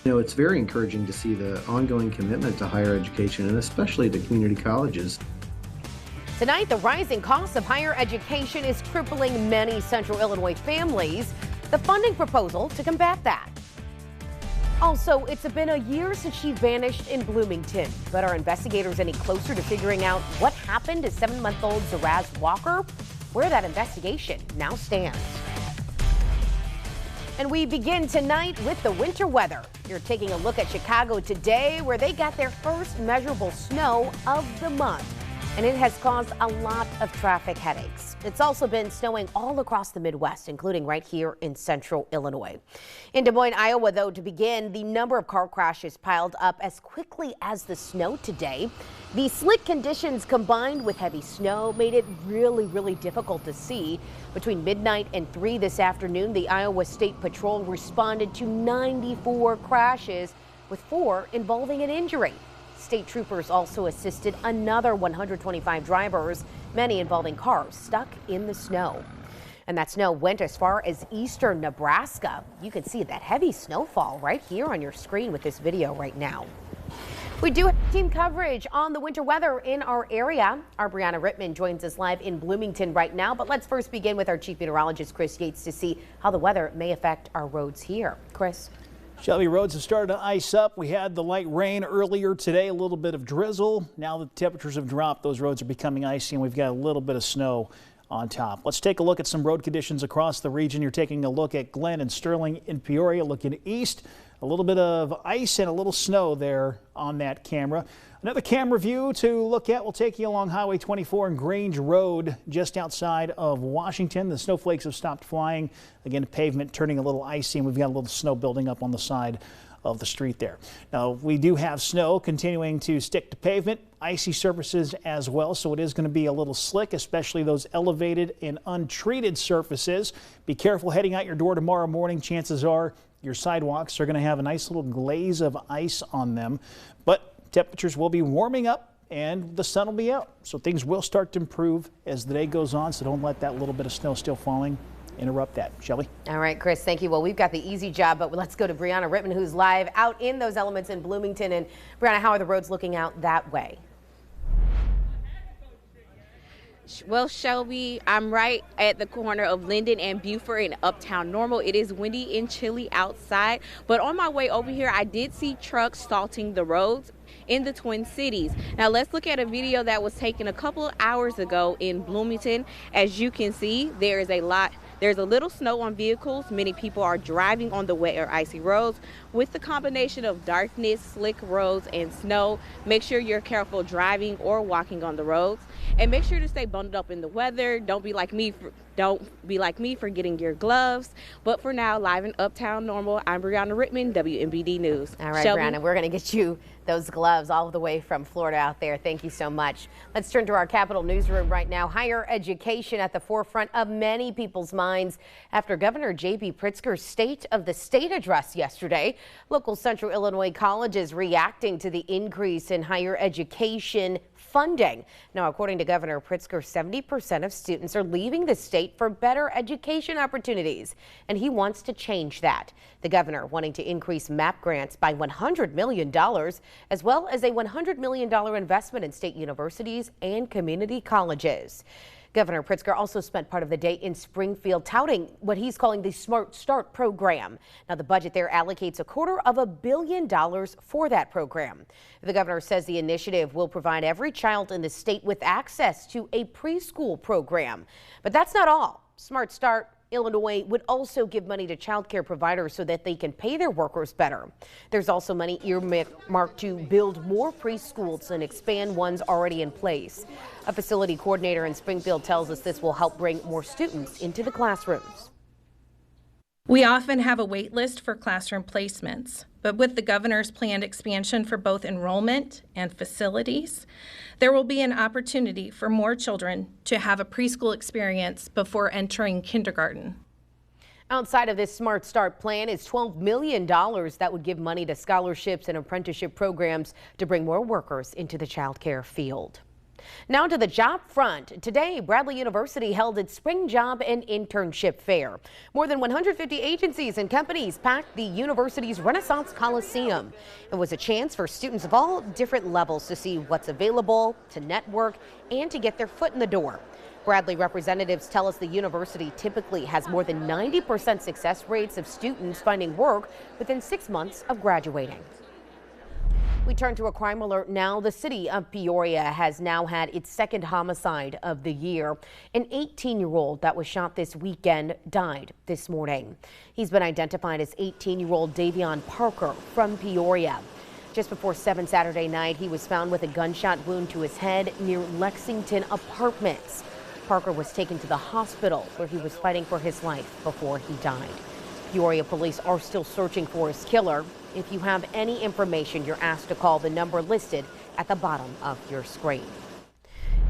It's very encouraging to see the ongoing commitment to higher education and especially to community colleges. Tonight, the rising cost of higher education is crippling many Central Illinois families. The funding proposal to combat that. Also, it's been a year since she vanished in Bloomington, but are investigators any closer to figuring out what happened to 7-month-old Zaraz Walker? Where that investigation now stands. And we begin tonight with the winter weather. You're taking a look at Chicago today, where they got their first measurable snow of the month. And it has caused a lot of traffic headaches. It's also been snowing all across the Midwest, including right here in Central Illinois. In Des Moines, Iowa, though, to begin, the number of car crashes piled up as quickly as the snow today. The slick conditions combined with heavy snow made it really difficult to see. Between midnight and 3 this afternoon, the Iowa State Patrol responded to 94 crashes, with 4 involving an injury. State troopers also assisted another 125 drivers, many involving cars stuck in the snow. And that snow went as far as eastern Nebraska. You can see that heavy snowfall right here on your screen with this video right now. We do have team coverage on the winter weather in our area. Our Brianna Rittman joins us live in Bloomington right now. But let's first begin with our chief meteorologist, Chris Yates, to see how the weather may affect our roads here. Chris. Shelby, roads have started to ice up. We had the light rain earlier today, a little bit of drizzle. Now that the temperatures have dropped, those roads are becoming icy, and we've got a little bit of snow on top. Let's take a look at some road conditions across the region. You're taking a look at Glen and Sterling in Peoria, looking east. A little bit of ice and a little snow there on that camera. Another camera view to look at will take you along Highway 24 and Grange Road just outside of Washington. The snowflakes have stopped flying. Again, the pavement turning a little icy, and we've got a little snow building up on the side of the street there. Now, we do have snow continuing to stick to pavement, icy surfaces as well, so it is going to be a little slick, especially those elevated and untreated surfaces. Be careful heading out your door tomorrow morning. Chances are your sidewalks are going to have a nice little glaze of ice on them, but temperatures will be warming up and the sun will be out. So things will start to improve as the day goes on. So don't let that little bit of snow still falling interrupt that. Shelby? All right, Chris, thank you. Well, we've got the easy job, but let's go to Brianna Rittman, who's live out in those elements in Bloomington. And Brianna, how are the roads looking out that way? Well, Shelby, I'm right at the corner of Linden and Buford in Uptown Normal. It is windy and chilly outside, but on my way over here, I did see trucks salting the roads in the Twin Cities. Now let's look at a video that was taken a couple of hours ago in Bloomington. As you can see, there's a little snow on vehicles. Many people are driving on the wet or icy roads. With the combination of darkness, slick roads, and snow, make sure you're careful driving or walking on the roads. And make sure to stay bundled up in the weather. Don't be like me forgetting your gloves. But for now, live in Uptown Normal, I'm Brianna Rittman, WMBD News. All right, Shelby? Brianna, we're going to get you those gloves all the way from Florida out there. Thank you so much. Let's turn to our Capitol newsroom right now. Higher education at the forefront of many people's minds after Governor J.B. Pritzker's State of the State address yesterday. Local Central Illinois colleges reacting to the increase in higher education funding. Now, according to Governor Pritzker, 70% of students are leaving the state for better education opportunities, and he wants to change that. The governor wanting to increase MAP grants by $100 million, as well as a $100 million investment in state universities and community colleges. Governor Pritzker also spent part of the day in Springfield touting what he's calling the Smart Start program. Now, the budget there allocates $250 million for that program. The governor says the initiative will provide every child in the state with access to a preschool program. But that's not all. Smart Start Illinois would also give money to child care providers so that they can pay their workers better. There's also money earmarked to build more preschools and expand ones already in place. A facility coordinator in Springfield tells us this will help bring more students into the classrooms. We often have a wait list for classroom placements, but with the governor's planned expansion for both enrollment and facilities, there will be an opportunity for more children to have a preschool experience before entering kindergarten. Outside of this Smart Start plan is $12 million that would give money to scholarships and apprenticeship programs to bring more workers into the child care field. Now to the job front. Today, Bradley University held its spring job and internship fair. More than 150 agencies and companies packed the university's Renaissance Coliseum. It was a chance for students of all different levels to see what's available, to network, and to get their foot in the door. Bradley representatives tell us the university typically has more than 90% success rates of students finding work within 6 months of graduating. We turn to a crime alert now. The city of Peoria has now had its second homicide of the year. An 18-year-old that was shot this weekend died this morning. He's been identified as 18-year-old Davion Parker from Peoria. Just before 7 Saturday night, he was found with a gunshot wound to his head near Lexington Apartments. Parker was taken to the hospital where he was fighting for his life before he died. Peoria police are still searching for his killer. If you have any information, you're asked to call the number listed at the bottom of your screen.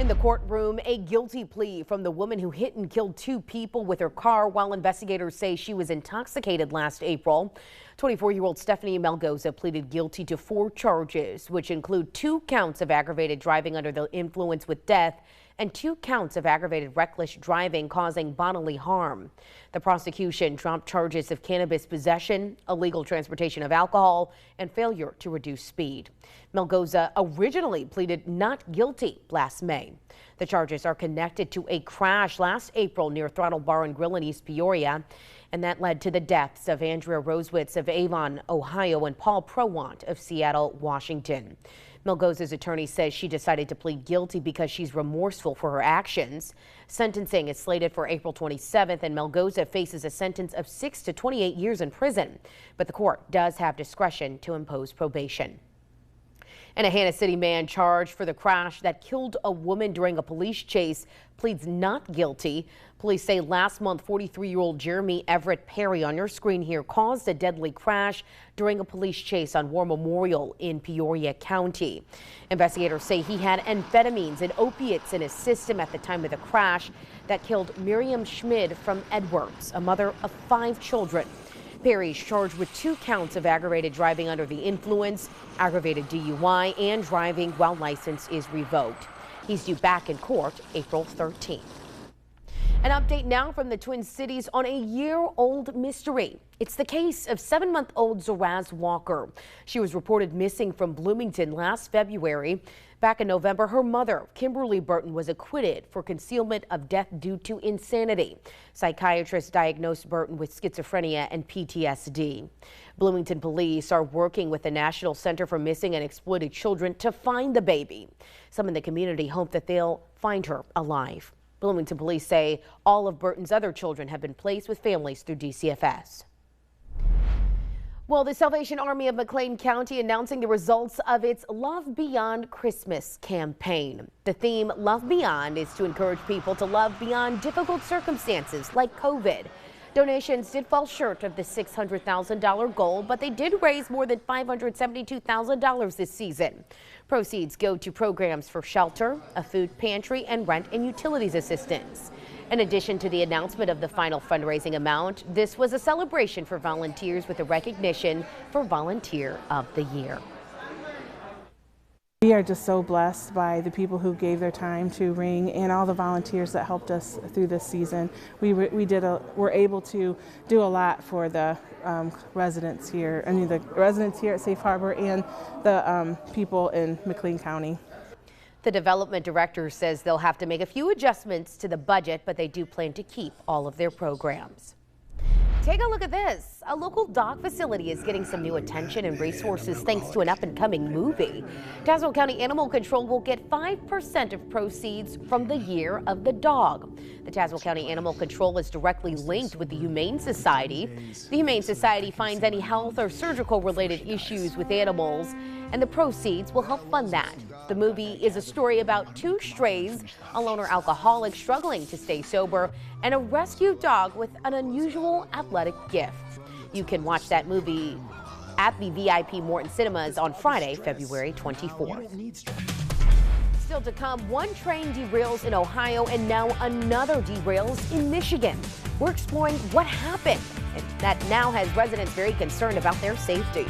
In the courtroom, a guilty plea from the woman who hit and killed 2 people with her car while investigators say she was intoxicated last April. 24-year-old Stephanie Melgoza pleaded guilty to 4 charges, which include 2 counts of aggravated driving under the influence with death and 2 counts of aggravated reckless driving causing bodily harm. The prosecution dropped charges of cannabis possession, illegal transportation of alcohol, and failure to reduce speed. Melgoza originally pleaded not guilty last May. The charges are connected to a crash last April near Throttle Bar and Grill in East Peoria, and that led to the deaths of Andrea Rosewitz of Avon, Ohio, and Paul Prowant of Seattle, Washington. Melgoza's attorney says she decided to plead guilty because she's remorseful for her actions. Sentencing is slated for April 27th, and Melgoza faces a sentence of 6 to 28 years in prison. But the court does have discretion to impose probation. And a Hannah City man charged for the crash that killed a woman during a police chase pleads not guilty. Police say last month, 43-year-old Jeremy Everett Perry on your screen here caused a deadly crash during a police chase on War Memorial in Peoria County. Investigators say he had amphetamines and opiates in his system at the time of the crash that killed Miriam Schmid from Edwards, a mother of 5 children. Perry is charged with 2 counts of aggravated driving under the influence, aggravated DUI, and driving while license is revoked. He's due back in court April 13th. An update now from the Twin Cities on a year-old mystery. It's the case of 7-month-old Zaraz Walker. She was reported missing from Bloomington last February. Back in November, her mother, Kimberly Burton, was acquitted for concealment of death due to insanity. Psychiatrists diagnosed Burton with schizophrenia and PTSD. Bloomington police are working with the National Center for Missing and Exploited Children to find the baby. Some in the community hope that they'll find her alive. Bloomington police say all of Burton's other children have been placed with families through DCFS. Well, the Salvation Army of McLean County announcing the results of its Love Beyond Christmas campaign. The theme, Love Beyond, is to encourage people to love beyond difficult circumstances like COVID. Donations did fall short of the $600,000 goal, but they did raise more than $572,000 this season. Proceeds go to programs for shelter, a food pantry, and rent and utilities assistance. In addition to the announcement of the final fundraising amount, this was a celebration for volunteers with a recognition for Volunteer of the Year. We are just so blessed by the people who gave their time to Ring and all the volunteers that helped us through this season. We're able to do a lot for the residents here. The residents here at Safe Harbor and the people in McLean County. The development director says they'll have to make a few adjustments to the budget, but they do plan to keep all of their programs. Take a look at this. A local dog facility is getting some new attention and resources thanks to an up-and-coming movie. Tazewell County Animal Control will get 5% of proceeds from the Year of the Dog. The Tazewell County Animal Control is directly linked with the Humane Society. The Humane Society finds any health or surgical related issues with animals, and the proceeds will help fund that. The movie is a story about 2 strays, a loner alcoholic struggling to stay sober, and a rescue dog with an unusual athletic gift. You can watch that movie at the VIP Morton Cinemas on Friday, February 24th. Still to come, one train derails in Ohio and now another derails in Michigan. We're exploring what happened, and that now has residents very concerned about their safety.